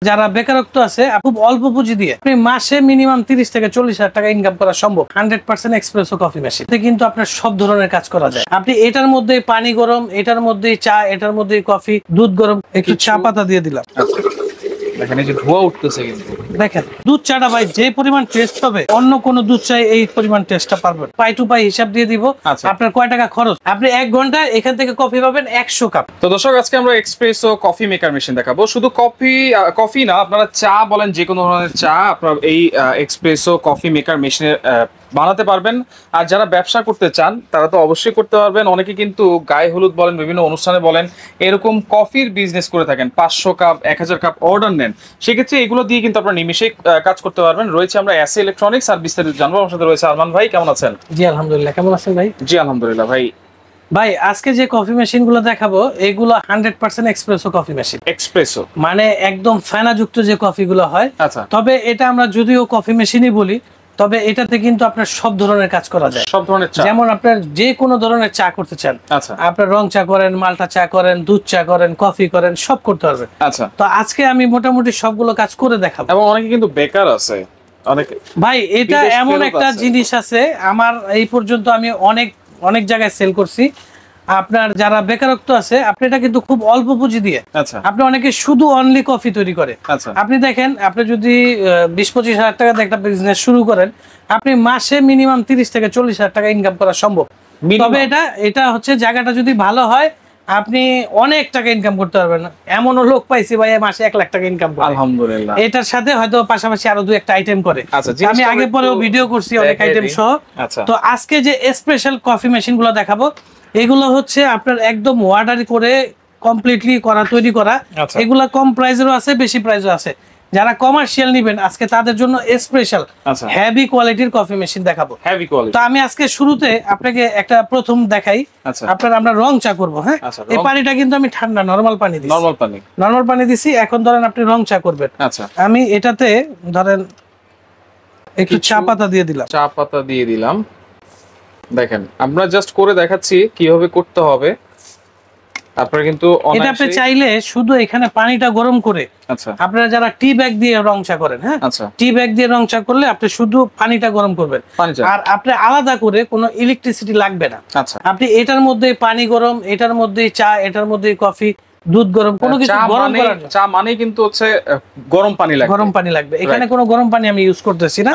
যারা বেকারত্ব আছে খুব অল্প পুঁজি দিয়ে আপনি মাসে মিনিমাম 30 থেকে 40,000 টাকা ইনকাম করা সম্ভব। 100% এক্সপ্রেসো কফি মেশিন কিন্তু আপনার সব ধরনের কাজ করা যায়। আপনি এটার মধ্যে পানি গরম, এটার মধ্যে চা, এটার মধ্যে কফি, দুধ গরম, একটু চা পাতা দিয়ে দিলাম। দেখেন এই যে ধোঁয়া উঠতেছে, কিন্তু দেখেন দুধ চাটা ভাই যে পরিমাণ টেস্ট হবে অন্য কোন দুধ চাই এই পরিমাণ টেস্টটা পারবেন। পাই টু পাই হিসাব দিয়ে দিব। আপনার কয় টাকা খরচ, আপনি 1 ঘন্টায় এখান থেকে কফি পাবেন 100 কাপ। তো দর্শক আজকে আমরা এক্সপ্রেসো কফি মেকার মেশিন দেখাবো। শুধু কফি না, আপনারা চা বলেন, যে কোনো ধরনের চা আপনারা এই এক্সপ্রেসো কফি মেকার মেশিনে বানাতে পারবেন। আর যারা ব্যবসা করতে চান তারা তো অবশ্যই করতে পারবেন। অনেকে কিন্তু গায়ে হলুদ বলেন, বিভিন্ন অনুষ্ঠানে বলেন, এরকম কফির বিজনেস করে থাকেন, 500 কাপ 1000 কাপ অর্ডার নেন। সেক্ষেত্রে এগুলো দিয়ে কিন্তু আপনারা নিমেষেই কাজ করতে পারবেন। রয়েছে আমরা এসএ ইলেকট্রনিক্স, আর বিস্তারিত জানবো। আমার সাথে রয়েছে আরমান ভাই। কেমন আছেন? জি আলহামদুলিল্লাহ। কেমন আছেন ভাই? জি আলহামদুলিল্লাহ। ভাই আজকে যে কফি মেশিন গুলো দেখাবো এগুলো 100% এক্সপ্রেসো কফি মেশিন। এক্সপ্রেসো মানে একদম ফেনাযুক্ত যে কফি গুলো হয়। তবে এটা আমরা যদিও কফি মেশিনই বলি, তবে এটাতে কিন্তু আপনার সব ধরনের কাজ করা যায়। সব ধরনের চা, যেমন আপনার যে কোনো ধরনের চা করতে চান, আপনার রং চা করেন, মাল্টা চা করেন, দুধ চা করেন, কফি করেন, সব করতে পারবেন। তো আজকে আমি মোটামুটি সবগুলো কাজ করে দেখাবো। এবং অনেকে কিন্তু বেকার আছে অনেকে। ভাই এটা এমন একটা জিনিস আছে, আমার এই পর্যন্ত আমি অনেক জায়গায় সেল করছি। আপনার যারা বেকারত্ব আছে আপনি এটা কিন্তু খুব অল্প পুঁজি দিয়ে আপনি অনেকে শুধু অনলি কফি তৈরি করে। আপনি দেখেন, আপনি যদি 20-25 হাজার টাকা দিয়ে একটা বিজনেস শুরু করেন, আপনি মাসে মিনিমাম 30 থেকে 40,000 টাকা ইনকাম করা সম্ভব। তবে এটা হচ্ছে জায়গাটা যদি ভালো হয় আপনি অনেক টাকা ইনকাম করতে পারবেন। এমনও লোক পাইছি ভাই মাসে 1 লাখ টাকা ইনকাম করে। আলহামদুলিল্লাহ। এটার সাথে হয়তো পাশাপাশি আরো 2-1টা আইটেম করে। আমি আগে পরেও ভিডিও করছি অনেক আইটেম সহ। তো আজকে যে স্পেশাল কফি মেশিন গুলো দেখাবো এগুলো হচ্ছে আপনার একদম অর্ডার করে কমপ্লিটলি করা, তৈরি করা। এগুলা কম প্রাইসেরও আছে, বেশি প্রাইসও আছে। যারা কমার্শিয়াল নেবেন আজকে তাদের জন্য স্পেশাল হেভি কোয়ালিটির কফি মেশিন দেখাবো। Heavy quality. তো আমি আজকে শুরুতে আপনাকে একটা প্রথম দেখাই। আপনার আমরা রং চা করব। হ্যাঁ, এই পানিটা কিন্তু আমি ঠান্ডা নরমাল পানি দিছি। নরমাল পানি দিছি। এখন ধরেন আপনি রং চা করবেন। আমি এটাতে ধরেন একটু চা পাতা দিয়ে দিলাম। চা পাতা দিয়ে দিলাম। দেখেন আমরা জাস্ট করে দেখাচ্ছি কিভাবে করতে হবে। আপনারা কিন্তু এটা আপনি চাইলে শুধু এখানে পানিটা গরম করে, আপনারা যারা টি ব্যাগ দিয়ে রং চা করেন, হ্যাঁ, টি ব্যাগ দিয়ে রং চা করলে আপনি শুধু পানিটা গরম করবেন, আর আপনি আলাদা করে কোনো ইলেকট্রিসিটি লাগবে না। আপনি এটার মধ্যে পানি গরম, এটার মধ্যে চা, এটার মধ্যে কফি, দুধ গরম, কোনো কিছু গরম করার চা মানে কিন্তু হচ্ছে গরম পানি লাগবে। গরম পানি লাগবে। এখানে কোনো গরম পানি আমি ইউজ করতেছি না।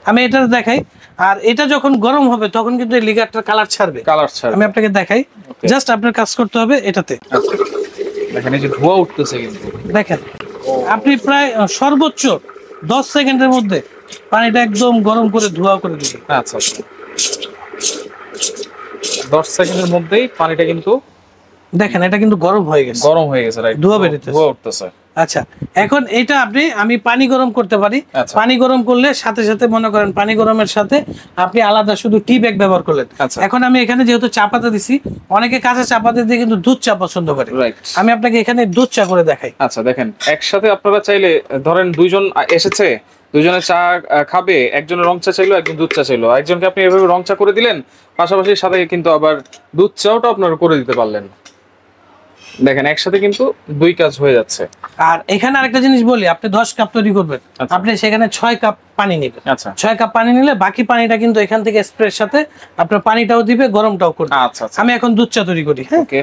আমি এটা দেখাই। আর এটা যখন গরম হবে তখন কিন্তু এই লিগারটার কালার ছাড়বে। আমি আপনাকে দেখাই। জাস্ট আপনার কাজ করতে হবে এটাতে। দেখেন এই যে ধোঁয়া উঠতেছে, কিন্তু দেখেন আপনি প্রায় সর্বোচ্চ 10 সেকেন্ডের মধ্যে পানিটা একদম গরম করে ধোঁয়া করে দিবেন। 10 সেকেন্ডের মধ্যেই পানিটা কিন্তু দেখেন এটা কিন্তু গরম হয়ে গেছে। রাইট, ধোঁয়া বেরোতেছে, ধোঁয়া উঠতেছে। আচ্ছা, এখন এটা আমি পানি গরম করতে পারি। পানি গরম করলে সাথে সাথে মনে করেন পানি গরমের সাথে আপনি আলাদা শুধু টি ব্যাগ ব্যবহার করলেন। এখন আমি এখানে যেহেতু চা পাতা দিছি, অনেকে কাঁচা চা পাতা দিয়ে কিন্তু দুধ চা পছন্দ করে। আমি আপনাকে এখানে দুধ চা করে দেখাই। আচ্ছা দেখেন, একসাথে আপনারা চাইলে ধরেন দুইজন এসেছে, দুইজনে চা খাবে, একজনের রং চা চাইলো, একজন দুধ চা চাইলো, একজনকে আপনি এভাবে রং চা করে দিলেন, পাশাপাশি সাথে কিন্তু আবার দুধ চাওটা আপনারা করে দিতে পারলেন। দেখেন একসাথে কিন্তু 2 কাজ হয়ে যাচ্ছে। আর এখানে আরেকটা জিনিস বলি, আপনি 10 কাপ তৈরি করবেন, আপনি সেখানে 6 কাপ পানি নেবেন। 6 কাপ পানি নিলে বাকি পানিটা কিন্তু এখান থেকে স্প্রের সাথে আপনার পানিটাও দিবে, গরমটাও করবে। আমি এখন দুধ চা তৈরি করি। হ্যাঁ, ওকে।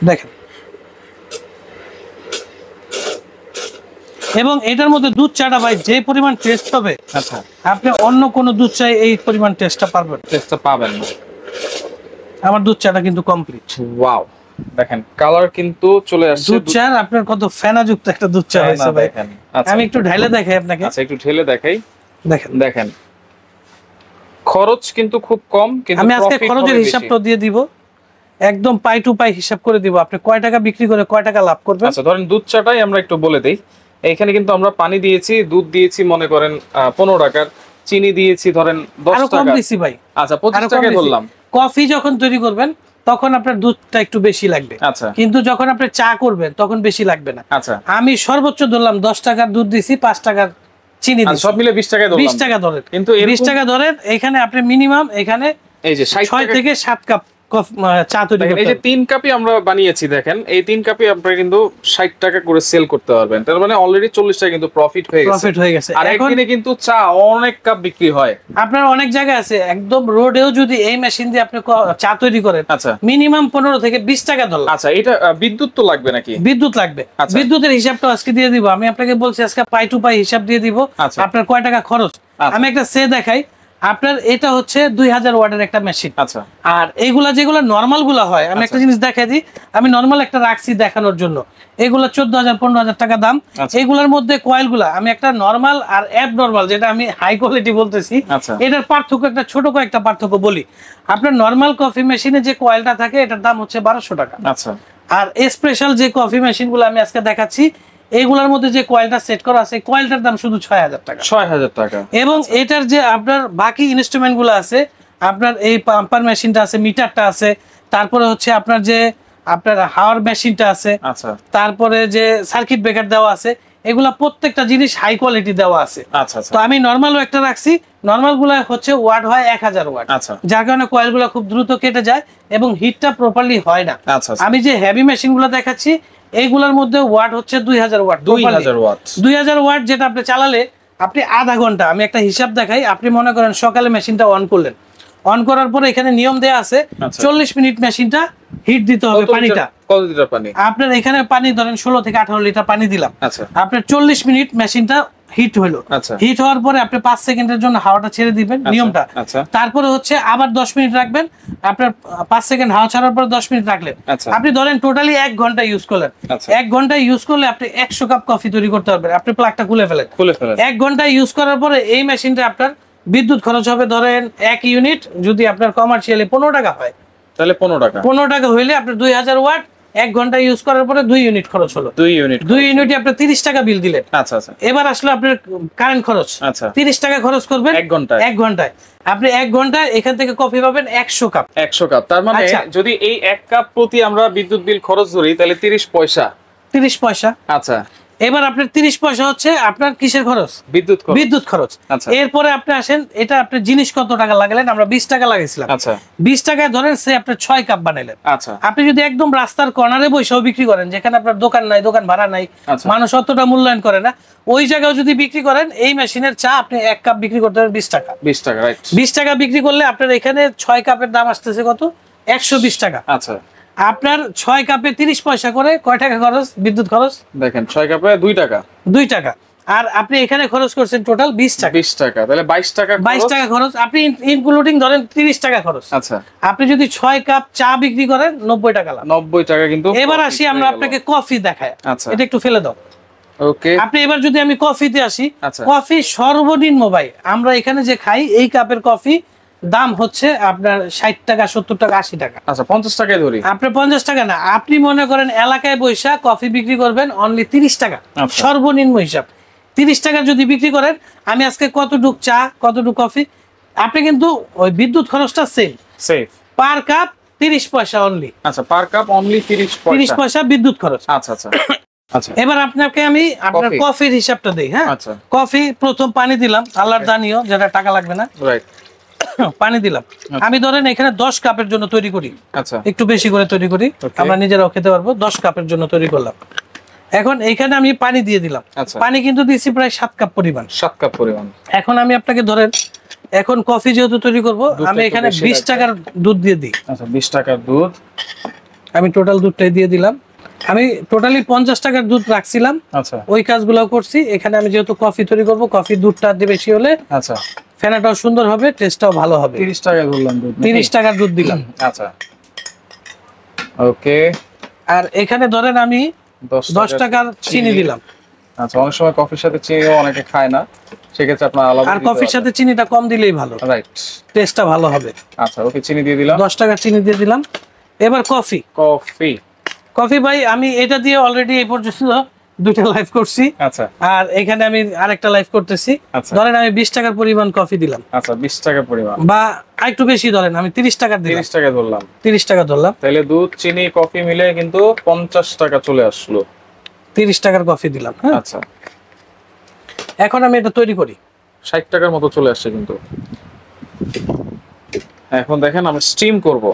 দেখেন, এবং এটার মধ্যে দুধ চাটা ভাই যে পরিমাণ টেস্ট হবে, আপনি অন্য কোন দুধ চাই এই পরিমাণ টেস্টটা পাবেন না। আমার দুধ চাটা কিন্তু কমপ্লিট। ওয়াও, দেখেন কালার কিন্তু চলে আসছে। দুধ চা আপনার কত ফেনাযুক্ত একটা দুধ চা হয়েছে ভাই। আমি একটু ঢালে দেখাই আপনাকে। আচ্ছা, একটু ঢেলে দেখাই। দেখেন খরচ কিন্তু খুব কম, কিন্তু আমি আজকে খরচের হিসাবটা দিয়ে দিব, একদম পাই টু পাই হিসাব করে দিব। আপনি কয় টাকা বিক্রি করে কয় টাকা লাভ করবেন। আচ্ছা ধরেন দুধ চাটাই আমরা একটু বলে দেই। এইখানে কিন্তু আমরা পানি দিয়েছি, দুধ দিয়েছি মনে করেন 15 টাকার, চিনি দিয়েছি ধরেন 10 টাকা। কম দিছি ভাই। আচ্ছা 25 টাকা ধরলাম। কফি যখন তৈরি করবেন তখন আপনার দুধটা একটু বেশি লাগবে, কিন্তু যখন আপনি চা করবেন তখন বেশি লাগবে না। আমি সর্বোচ্চ ধরলাম 10 টাকার দুধ দিছি, 5 টাকার চিনি দিছি, সব মিলে 20 টাকা ধরলাম। 20 টাকা ধরেন, কিন্তু 20 টাকা ধরেন। এখানে আপনি মিনিমাম এখানে এই যে 6 থেকে 7 কাপ চা তৈরি করতে। এই যে 3 কাপই আমরা বানিয়েছি দেখেন, এই 3 কাপই আপনারা কিন্তু 60 টাকা করে সেল করতে পারবেন। তার মানে অলরেডি 40 টাকা কিন্তু প্রফিট হয়ে গেছে। আর একদিনে কিন্তু চা অনেক কাপ বিক্রি হয়। আপনার অনেক জায়গা আছে একদম রোডেও যদি এই মেশিন দিয়ে আপনি চা তৈরি করেন, আচ্ছা, মিনিমাম 15 থেকে 20 টাকা ধরলাম। আচ্ছা, এটা বিদ্যুৎ তো লাগবে নাকি? বিদ্যুৎ লাগবে। বিদ্যুতের হিসাবটা আজকে দিয়ে দিব। আমি আপনাকে বলছি আজকে পাই টু পাই হিসাব দিয়ে দিব। আপনার কয় টাকা খরচ আমি একটা সে দেখাই। আপনার এটা হচ্ছে 2000 ওয়াটের একটা মেশিন। আচ্ছা, আর এইগুলা যেগুলো নরমাল গুলা হয়, আমি একটা জিনিস দেখাই দিই। আমি নরমাল একটা রাখছি দেখানোর জন্য। এগুলা 14000 15000 টাকা দাম। এইগুলোর মধ্যে কয়েল গুলা আমি একটা নরমাল আর অ্যাব নরমাল, যেটা আমি হাই কোয়ালিটি বলতেছি, এটার পার্থক্য একটা ছোট কয়েকটা পার্থক্য বলি। আপনার নরমাল কফি মেশিনে যে কয়েলটা থাকে এটার দাম হচ্ছে 1200 টাকা। আচ্ছা, আর স্পেশাল যে কফি মেশিন গুলো আমি আজকে দেখাচ্ছি, এইগুলোর মধ্যে যে কয়েলটা সেট করা আছে, কয়েলটার দাম শুধু 6000 টাকা। 6000 টাকা। এবং এটার যে আপনার বাকি ইনস্ট্রুমেন্ট গুলো আছে, আপনার এই পাম্পার মেশিনটা আছে, মিটারটা আছে, তারপরে হচ্ছে আপনার যে আপনার হাওয়ার মেশিনটা আছে, আচ্ছা, তারপরে যে সার্কিট ব্রেকার দেওয়া আছে, এগুলা প্রত্যেকটা জিনিস হাই কোয়ালিটি দেওয়া আছে। আচ্ছা, তো আমি নরমালও একটা রাখছি। নরমাল গুলা হচ্ছে ওয়াট হয় 1000 ওয়াট। আচ্ছা, যার কারণে কয়েল গুলা খুব দ্রুত কেটে যায় এবং হিটটা প্রপারলি হয় না। আচ্ছা, আমি যে হেভি মেশিন গুলো দেখাচ্ছি এইগুলোর মধ্যে ওয়াট হচ্ছে 2000 ওয়াট। 2000 ওয়াট যেটা আপনি চালালে আপনি আধা ঘন্টা, আমি একটা হিসাব দেখাই। আপনি মনে করেন সকালে মেশিনটা অন করলেন, অন করার পরে এখানে নিয়ম দেয়া আছে 40 মিনিট মেশিনটা হিট দিতে হবে। পানিটা কত লিটার পানি? আপনার এখানে পানি ধরেন 16 থেকে 18 লিটার পানি দিলাম। আচ্ছা, আপনার 40 মিনিট মেশিনটা হিট হলো। হিট হওয়ার পরে আপনি 5 সেকেন্ডের জন্য হাওয়াটা ছেড়ে দিবেন, নিয়মটা। তারপরে হচ্ছে আবার 10 মিনিট রাখবেন। আপনার 5 সেকেন্ড হাওয়া ছাড়ার পর 10 মিনিট রাখলেন। আপনি ধরেন টোটালি 1 ঘন্টা ইউজ করলেন। 1 ঘন্টা ইউজ করলে আপনি 100 কাপ কফি তৈরি করতে পারবেন। আপনি প্লাগটা খুলে ফেলেন। 1 ঘন্টা ইউজ করার পরে এই মেশিনটা আপনার বিদ্যুৎ খরচ হবে ধরেন 1 ইউনিট যদি আপনার কমার্শিয়ালি 15 টাকা হয়, তাহলে 15 টাকা হইলে আপনার 2000 ওয়াট 1 ঘন্টা ইউজ করার পরে 2 ইউনিট খরচ হলো। 2 ইউনিটে আপনি 30 টাকা বিল দিলেন। আচ্ছা, আচ্ছা। এবার আসলে আপনার কারেন্ট খরচ 30 টাকা খরচ করবেন 1 ঘন্টায়। আপনি 1 ঘন্টায় এখান থেকে কফি পাবেন 100 কাপ। 100 কাপ। তার মানে যদি এই 1 কাপ প্রতি আমরা বিদ্যুৎ বিল খরচ ধরি তাহলে 30 পয়সা। 30 পয়সা। আচ্ছা। এবার আপনার 30 পয়সা হচ্ছে আপনার কিসের খরচ? বিদ্যুৎ খরচ। এরপরে আপনি আসেন, এটা আপনার জিনিস কত টাকা লাগালেন? আমরা 20 টাকা লাগাইছিলাম। আচ্ছা, 20 টাকায় ধরেন সে আপনার 6 কাপ বানাইলেন। আচ্ছা, আপনি যদি একদম রাস্তার কর্নারে বসেও বিক্রি করেন, যেখানে আপনার দোকান নাই, দোকান ভাড়া নাই, মানুষ অতটা মূল্যায়ন করে না, ওই জায়গায় যদি বিক্রি করেন এই মেশিনের চা আপনি 1 কাপ বিক্রি করতে পারেন 20 টাকা। 20 টাকা, রাইট। 20 টাকা বিক্রি করলে আপনার এখানে 6 কাপের দাম আসতেছে কত? 120 টাকা। আচ্ছা, আপনার 6 কাপে 30 পয়সা করে কয় টাকা খরচ? বিদ্যুৎ খরচ দেখেন, 6 কাপে 2 টাকা। 2 টাকা। আর আপনি এখানে খরচ করছেন টোটাল 20 টাকা। 20 টাকা, তাহলে 22 টাকা। 22 টাকা খরচ। আপনি ইনক্লুডিং ধরেন 30 টাকা খরচ। আচ্ছা, আপনি যদি 6 কাপ চা বিক্রি করেন 90 টাকা লাভ। 90 টাকা কিন্তু। এবার আসি আমরা আপনাকে কফি দেখাই। আচ্ছা, এটা একটু ফেলে দাও। ওকে, আপনি এবার যদি আমি কফিতে আসি, কফি সর্বনিম্ন ভাই আমরা এখানে যে খাই এই কাপের কফি দাম হচ্ছে আপনার 60 টাকা, 70 টাকা, 80 টাকা। আচ্ছা, 50 টাকায় ধরি। আপনি 50 টাকা না, আপনি মনে করেন এলাকায় বৈশা কফি বিক্রি করবেন অনলি 30 টাকা। সর্বনিম্ন হিসাব 30 টাকা যদি বিক্রি করেন, আমি আজকে কতটুক চা কতটুক কফি, আপনি কিন্তু ওই বিদ্যুৎ খরচটা সেম পার কাপ 30 পয়সা অনলি। আচ্ছা, পার কাপ অনলি 30 পয়সা বিদ্যুৎ খরচ। আচ্ছা, আচ্ছা। আচ্ছা, এবার আপনাকে আমি আপনার কফির হিসাবটা দেই। হ্যাঁ, কফি প্রথম পানি দিলাম, আল্লাহর দানিও, যেটা টাকা লাগবে না, রাইট। পানি দিলাম। আমি ধরেন এখানে 10 কাপের জন্য তৈরি করি। আচ্ছা, একটু বেশি করে তৈরি করি, আমরা নিজেরাও খেতে পারবো। 10 কাপের জন্য তৈরি করলাম। এখন এখানে আমি পানি দিয়ে দিলাম। পানি কিন্তু দিয়েছি প্রায় 7 কাপ পরিমাণ। 7 কাপ পরিমাণ। এখন আমি আপনাকে ধরেন, এখন কফি যেহেতু তৈরি করব, আমি এখানে 20 টাকার দুধ দিয়ে দিই। আচ্ছা, 20 টাকার দুধ আমি টোটাল দুধটাই দিয়ে দিলাম। আমি টোটালি 50 টাকার দুধ রাখছিলাম। আচ্ছা, ওই কাজগুলো করছি। এখানে আমি যেহেতু কফি তৈরি করব, কফি দুধটা দিয়ে বেশি হলে আচ্ছা ফেনাটাও সুন্দর হবে, টেস্টটাও ভালো হবে। 30 টাকায় ধরলাম দুধ। 30 টাকার দুধ দিলাম। আচ্ছা, ওকে। আর এখানে ধরেন আমি 10 টাকার চিনি দিলাম। আচ্ছা, অনেক সময় কফির সাথে চিনিও অনেকে খায় না, সেক্ষেত্রে আপনার আলাদা, আর কফির সাথে চিনিটা কম দিলেই ভালো, রাইট, টেস্টটা ভালো হবে। আচ্ছা, ওকে, চিনি দিয়ে দিলাম। 10 টাকার চিনি দিয়ে দিলাম। এবার কফি ভাই আমি এটা দিয়ে অলরেডি এই পর্যন্ত 2টা লাইভ করছি। আচ্ছা, আর এখানে আমি আরেকটা লাইভ করতেছি। ধরেন আমি 20 টাকার পরিমাণ কফি দিলাম। আচ্ছা, 20 টাকা পরিমাণ, বা একটু বেশি ধরেন, আমি 30 টাকার দিলাম। 30 টাকা ধরলাম। 30 টাকা ধরলাম। তাহলে দুধ, চিনি, কফি মিলে কিন্তু 50 টাকা চলে আসলো। 30 টাকার কফি দিলাম। হ্যাঁ, আচ্ছা, এখন আমি এটা তৈরি করি। 60 টাকার মতো চলে আসছে কিন্তু। এখন দেখেন আমি স্টিম করব।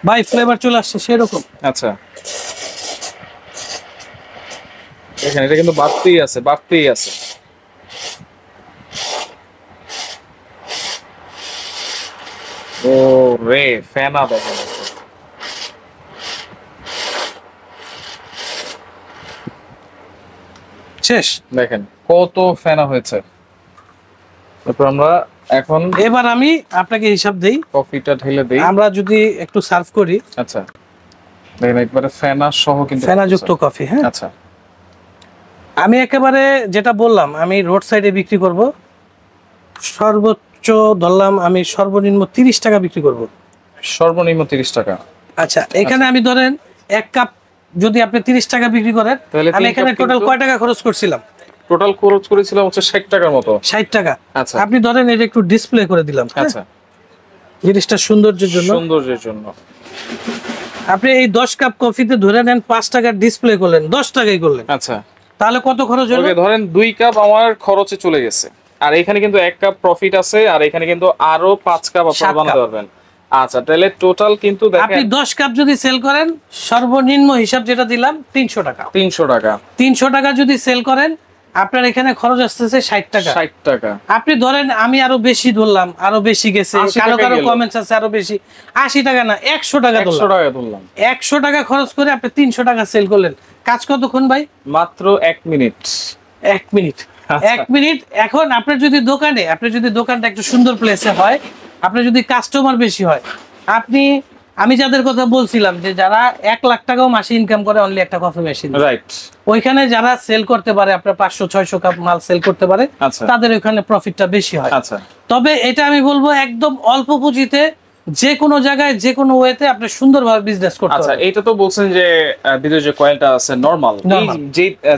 ভাই ফ্লেভার চলে আসছে সেরকম। আচ্ছা দেখেন এটা কিন্তু বাড়তেই আছে। ও রে ফেনা দেখেন শেষ। দেখেন কত ফেনা হয়েছে। তারপর আমরা এখন এবার আমি আপনাকে হিসাব দেই, কফিটা ঢেলে দেই। আমরা যদি একটু সার্ভ করি। আচ্ছা দেখেন একবারে ফেনা সহ কিন্তু ফেনা যুক্ত কফি। হ্যাঁ আচ্ছা আমি একেবারে যেটা বললাম আমি রোড সাইডে বিক্রি করব, সর্বোচ্চ ধরলাম আমি সর্বনিম্ন 30 টাকা বিক্রি করব। সর্বনিম্ন 30 টাকা। আচ্ছা এখানে আমি ধরেন এক কাপ যদি আপনি 30 টাকা বিক্রি করেন, আমি এখানে টোটাল কয় টাকা খরচ করছিলাম? টোটাল খরচ করেছিলাম হচ্ছে 60 টাকার মতো। 60 টাকা। আচ্ছা আপনি ধরেন এটা একটু ডিসপ্লে করে দিলাম। আচ্ছা জিনিসটা সৌন্দর্যের জন্য আপনি এই 10 কাপ কফিতে ধরে নেন 5 টাকার ডিসপ্লে করলেন, 10 টাকাই করলেন। আচ্ছা তাহলে কত খরচ হলো? ধরেন 2 কাপ আমার খরচে চলে গেছে, আর এখানে কিন্তু 1 কাপ প্রফিট আছে, আর এখানে কিন্তু আরো 5 কাপ আপনারা বানাতে পারবেন। আচ্ছা তাহলে টোটাল কিন্তু দেখেন আপনি 10 কাপ যদি সেল করেন সর্বনিম্ন হিসাব যেটা দিলাম 300 টাকা। 300 টাকা যদি সেল করেন আপনার এখানে খরচ আসতেছে 60 টাকা। 60 টাকা। আপনি ধরেন আমি আরো বেশি ধরলাম, আরো বেশি গেছে, কারো কমেন্টস আছে আরো বেশি, 80 টাকা না 100 টাকা ধরলাম। 100 টাকা খরচ করে আপনি 300 টাকা সেল করলেন। কাজ কতক্ষণ ভাই? মাত্র 1 মিনিট। 1 মিনিট। 1 মিনিট। এখন আপনার যদি দোকানটা একটু সুন্দর প্লেসে হয়, আপনার যদি কাস্টমার বেশি হয়, আমি যাদের কথা বলছিলাম যে যারা 1 লাখ টাকাও মাসে ইনকাম করে অনলি একটা কফি মেশিন, রাইট, ওইখানে যারা সেল করতে পারে আপনার 500-600 কাপ মাল সেল করতে পারে, তাদের ওইখানে প্রফিটটা বেশি হয়। আচ্ছা তবে এটা আমি বলবো একদম অল্প পুঁজিতে যে কোনো জায়গায় যে কোনো ওয়েতে আপনি সুন্দরভাবে বিজনেস করতে পারবেন। আচ্ছা এটা তো বলছেন যে ভিতরে যে কয়েলটা আছে নরমাল,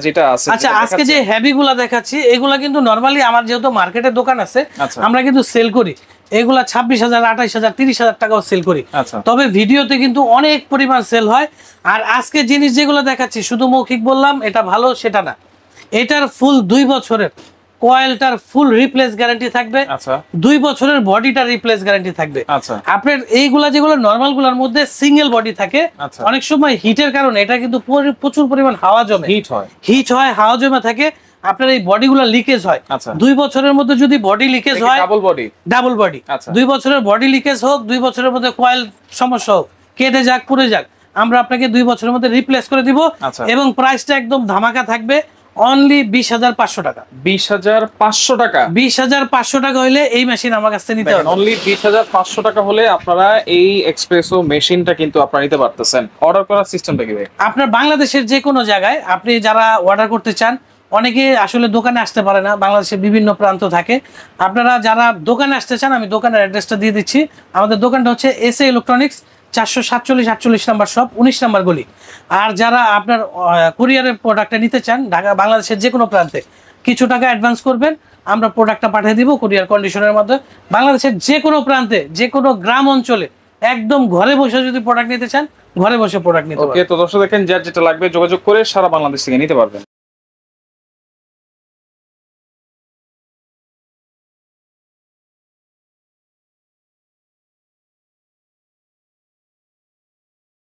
যেটা আছে। আচ্ছা আজকে যে হেভি গুলা দেখাচ্ছি এগুলা কিন্তু নরমালি আমার যেহেতু মার্কেটে দোকান আছে আমরা কিন্তু সেল করি, এগুলা 26,000, 28,000, 30,000 টাকাও সেল করি। তবে ভিডিওতে কিন্তু অনেক পরিমাণ সেল হয়। আর আজকে জিনিস যেগুলো দেখাচ্ছি শুধু মৌখিক বললাম এটা ভালো সেটা না, এটার ফুল 2 বছরের কয়েলটার ফুল রিপ্লেস গ্যারান্টি থাকবে। 2 বছরের বডিটার রিপ্লেস গ্যারান্টি থাকবে। আপনার এইগুলা যেগুলো নরমাল গুলার মধ্যে সিঙ্গেল বডি থাকে, অনেক সময় হিটের কারণে এটা কিন্তু প্রচুর পরিমাণ হাওয়া জমে, হিট হয় হাওয়া জমে থাকে, আপনার এই বডিগুলো লিকেজ হয়। 2 বছরের মধ্যে যদি বডি লিকেজ হয়, ডাবল বডি 2 বছরের বডি লিকেজ হোক, 2 বছরের মধ্যে কয়েল সমস্যা হোক, কেটে যাক পুড়ে যাক, আমরা আপনাকে 2 বছরের মধ্যে রিপ্লেস করে দিব। এবং প্রাইসটা একদম ধামাকা থাকবে, অনলি 20,500 টাকা। 20,500 টাকা। 20,500 টাকা হইলে এই মেশিন আমার কাছ থেকে নিতে হবে। অনলি 20,500 টাকা হলে আপনারা এই এক্সপ্রেসো মেশিনটা কিন্তু আপনারা নিতে পারতেছেন। অর্ডার করার সিস্টেমটা কি ভাই? আপনার বাংলাদেশের যে কোনো জায়গায় আপনি যারা অর্ডার করতে চান, অনেকে আসলে দোকানে আসতে পারে না, বাংলাদেশের বিভিন্ন প্রান্ত থাকে, আপনারা যারা দোকানে আসতে চান আমি দোকানের অ্যাড্রেসটা দিয়ে দিচ্ছি। আমাদের দোকানটা হচ্ছে SA electronics, 447-48 number shop, 19 number গলি। আর যারা আপনার কুরিয়ারের প্রোডাক্টটা নিতে চান ঢাকা বাংলাদেশের যে কোনো প্রান্তে কিছু টাকা অ্যাডভান্স করবেন, আমরা প্রোডাক্টটা পাঠিয়ে দিব কুরিয়ার কন্ডিশনের মধ্যে। বাংলাদেশের যে কোনো প্রান্তে যে কোনো গ্রাম অঞ্চলে একদম ঘরে বসে যদি প্রোডাক্ট নিতে চান ঘরে বসে প্রোডাক্ট নিতে পারবেন। ওকে তো দর্শক দেখেন যার যেটা লাগবে যোগাযোগ করে সারা বাংলাদেশ থেকে নিতে পারবেন।